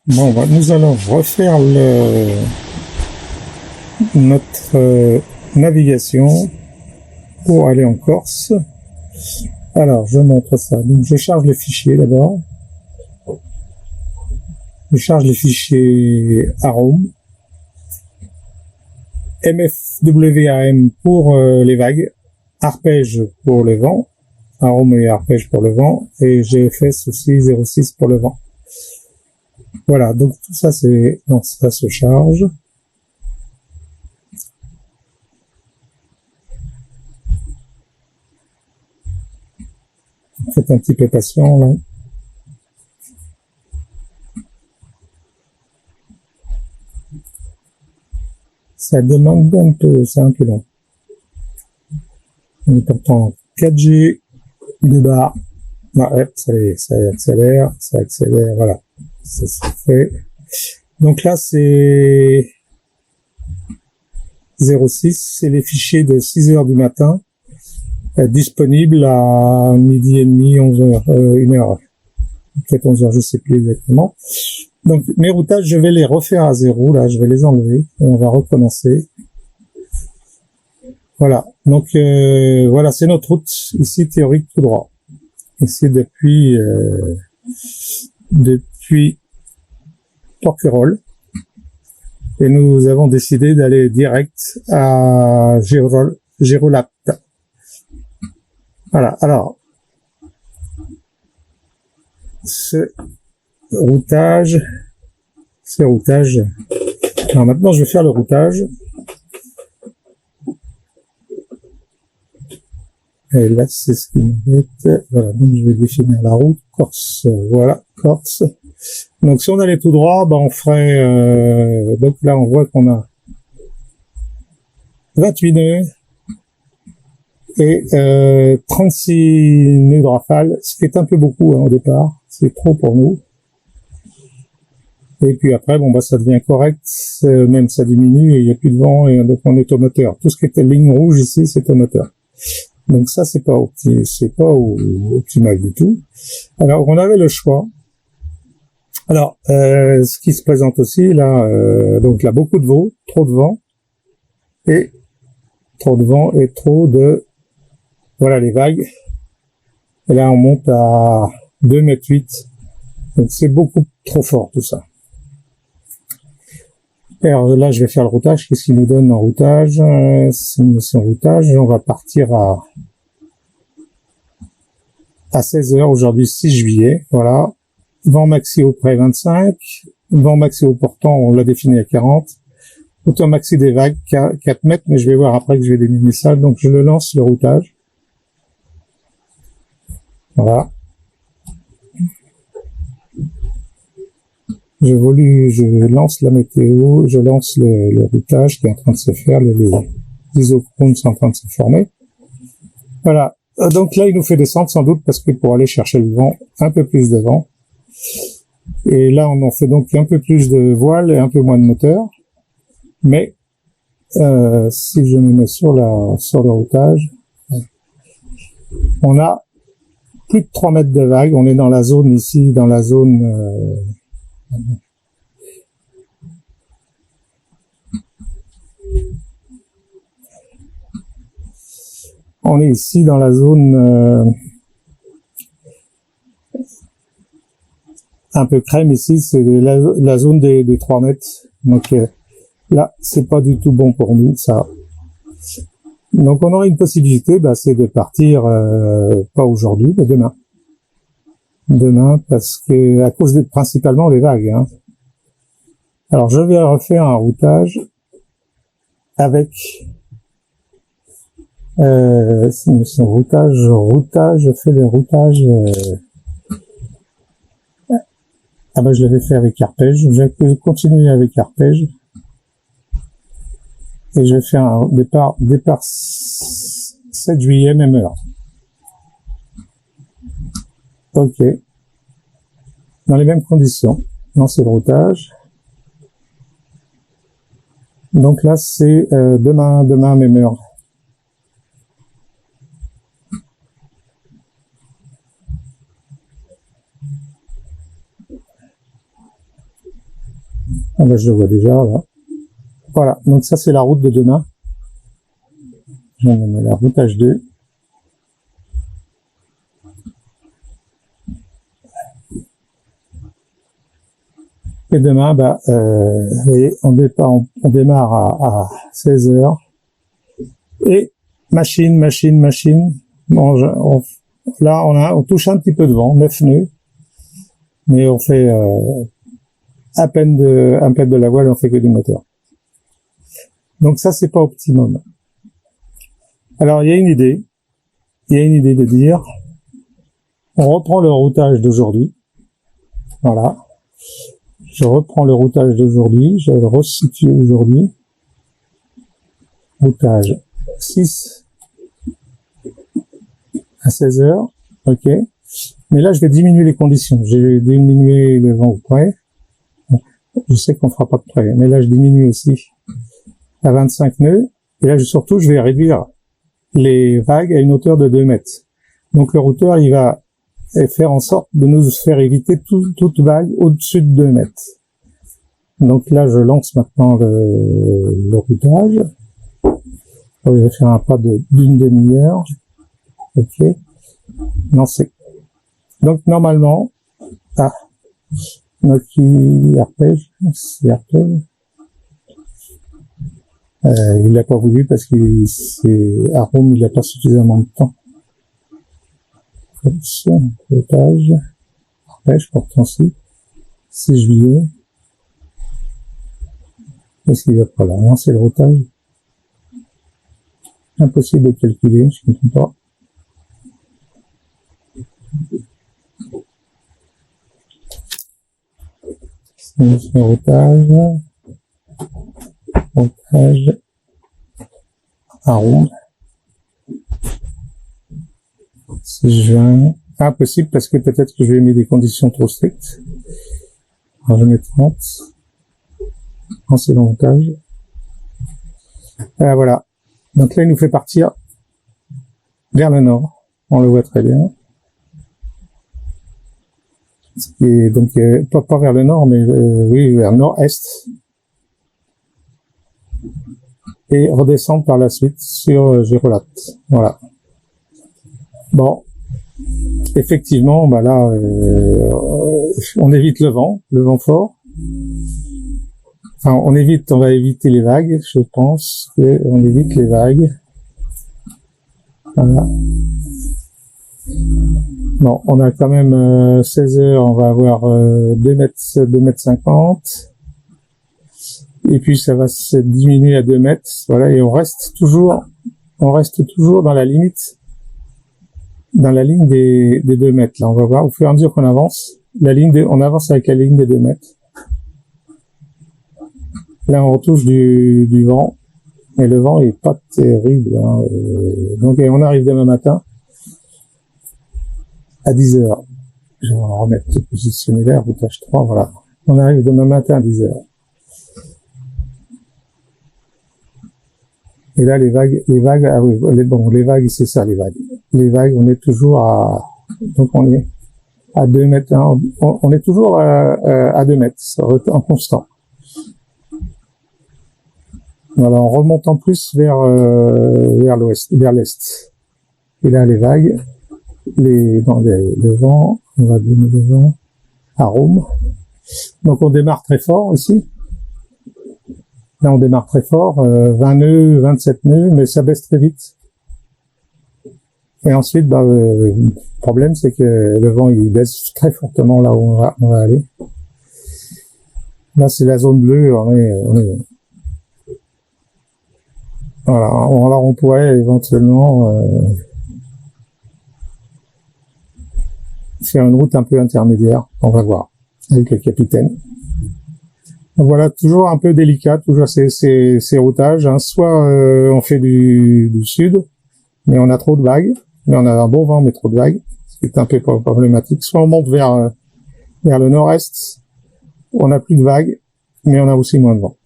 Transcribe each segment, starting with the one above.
Bon, nous allons refaire notre navigation pour aller en Corse. Alors, je montre ça. Donc, je charge les fichiers d'abord. Je charge les fichiers Arome, MFWAM pour les vagues, Arpège pour le vent, Arome et Arpège pour le vent, et GFS aussi 06 pour le vent. Voilà, donc tout ça, ça se charge. Faites un petit peu patient, là. Ça demande un peu, c'est un peu long. On est pourtant 4G de barre. Ah, ouais, ça accélère, voilà. Ça se fait. Donc là, c'est 06, c'est les fichiers de 6 heures du matin, disponibles à midi et demi, 11 heures, 1 heure, peut-être 11 heures, je sais plus exactement. Donc, mes routages, je vais les refaire à zéro, là, je vais les enlever, et on va recommencer. Voilà. Donc, voilà, c'est notre route, ici, théorique tout droit. Ici, depuis Porquerolles. Et nous avons décidé d'aller direct à Gérolapt. Voilà. Alors, ce routage. Alors maintenant, je vais faire le routage. Et là, c'est ce qui m'embête. Voilà, donc je vais définir la route. Corse, voilà, Corse. Donc si on allait tout droit, on ferait... donc là, on voit qu'on a 28 nœuds et 36 nœuds de rafale, ce qui est un peu beaucoup au départ. C'est trop pour nous. Et puis après, ça devient correct, même ça diminue et il n'y a plus de vent et donc on est au moteur. Tout ce qui était ligne rouge ici, c'est au moteur. Donc ça, c'est pas optimal du tout. Alors, on avait le choix. Alors, ce qui se présente aussi, là, donc là, beaucoup de vent, trop de vent, et trop de, voilà, les vagues. Et là, on monte à 2,8 mètres. Donc, c'est beaucoup trop fort, tout ça. Alors là, je vais faire le routage. Qu'est-ce qu'il nous donne en routage? C'est routage. On va partir à 16 heures aujourd'hui, 6 juillet. Voilà. Vent maxi au près 25. Vent maxi au portant, on l'a défini à 40. Hauteur maxi des vagues, 4 mètres, mais je vais voir après que je vais diminuer ça. Donc je le lance, le routage. Voilà. Je lance la météo, je lance le routage qui est en train de se faire, les isochrones sont en train de se former. Voilà. Donc là, il nous fait descendre sans doute parce que pour aller chercher le vent, un peu plus de vent. Et là, on en fait donc un peu plus de voile et un peu moins de moteur. Mais si je me mets sur le routage, on a plus de 3 mètres de vague. On est dans la zone ici, dans la zone... on est ici dans la zone un peu crème ici, c'est la zone des 3 mètres. Donc là, c'est pas du tout bon pour nous, ça. Donc on aurait une possibilité, c'est de partir pas aujourd'hui, mais demain. Demain, parce que à cause principalement des vagues. Hein. Alors je vais refaire un routage avec son routage, je fais le routage. Je l'avais fait avec arpège. Je vais continuer avec arpège. Et je vais faire un départ 7 juillet, même heure. Ok. Dans les mêmes conditions. Non, c'est le routage. Donc là, c'est demain, même heure. Ah ben, je le vois déjà, là. Voilà, donc ça c'est la route de demain. Je vais mettre la route H2. Et demain, bah, vous voyez, on démarre à 16 heures. Et machine. Bon, là, on touche un petit peu de vent, 9 nœuds. Mais on fait à peine de la voile, on fait que du moteur. Donc ça, c'est pas optimum. Alors, il y a une idée de dire, on reprend le routage d'aujourd'hui. Voilà. Je reprends le routage d'aujourd'hui, je le resitue aujourd'hui. Routage 6 à 16 heures, ok. Mais là, je vais diminuer les conditions. J'ai diminué le vent au près. Je sais qu'on fera pas de près, mais là, je diminue aussi à 25 nœuds. Et là, surtout, je vais réduire les vagues à une hauteur de 2 mètres. Donc, le routeur, il va faire en sorte de nous faire éviter toute vague au-dessus de 2 mètres. Donc là, je lance maintenant le routage. Je vais faire un pas d'une demi-heure. Ok. Lancer. Donc normalement, notre arpège, c'est arpège. Il l'a pas voulu parce que c'est Arôme, il a pas suffisamment de temps. Routage, arpège, pourtant-ci, 6 juillet. Est-ce qu'il va pas là? Non, c'est le routage. Impossible de calculer, je ne comprends pas. C'est le routage, Arôme. 6 juin. Impossible parce que peut-être que je vais mettre des conditions trop strictes. Alors je mets 30. Non, c'est le routage. Voilà. Donc là, il nous fait partir vers le nord. On le voit très bien. Et donc, pas vers le nord, mais oui, vers le nord-est. Et redescendre par la suite sur Gérolate. Voilà. Bon. Effectivement, bah là, on évite le vent fort. Enfin, on va éviter les vagues, je pense qu'on évite les vagues. Voilà. Bon, on a quand même 16 heures, on va avoir 2 mètres 50. Et puis ça va se diminuer à 2 mètres. Voilà, et on reste toujours dans la ligne des 2 mètres. Là, on va voir, au fur et à mesure qu'on avance, on avance avec la ligne des 2 mètres. Là, on retouche du vent, et le vent est pas terrible. Hein. Donc, on arrive demain matin à 10 heures. Je vais remettre positionner là, routage 3, voilà. On arrive demain matin à 10 heures. Et là, les vagues, ah oui, les vagues, c'est ça, les vagues. Les vagues, on est toujours donc on est à 2 mètres, hein, on est toujours à 2 mètres, en constant. Voilà, en remontant plus vers l'est. Et là, les vagues, le vent, on va donner le vent, Arôme. Donc, on démarre très fort ici. Là, on démarre très fort, 20 nœuds, 27 nœuds, mais ça baisse très vite. Et ensuite, le problème, c'est que le vent, il baisse très fortement là où on va aller. Là, c'est la zone bleue, on est voilà. Alors, on pourrait éventuellement faire une route un peu intermédiaire. On va voir avec le capitaine. Donc voilà, toujours un peu délicat, toujours ces routages. Hein. Soit on fait du sud, mais on a trop de vagues. Mais on a un bon vent, mais trop de vagues, ce qui est un peu problématique. Soit on monte vers le nord-est, on a plus de vagues, mais on a aussi moins de vent.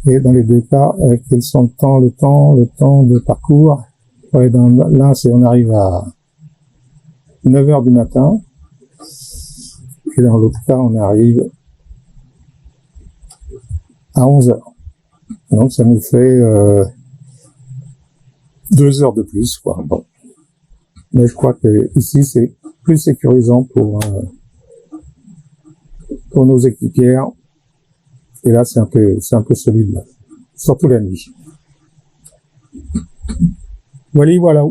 Et dans les deux cas, quels sont le temps de parcours. Ouais, là, on arrive à 9 heures du matin. puis dans l'autre cas, on arrive à 11 heures. Donc ça nous fait 2 heures de plus, quoi. Bon. Mais je crois que ici c'est plus sécurisant pour nos équipières. Et là c'est un peu solide, là. Surtout la nuit. Voilà.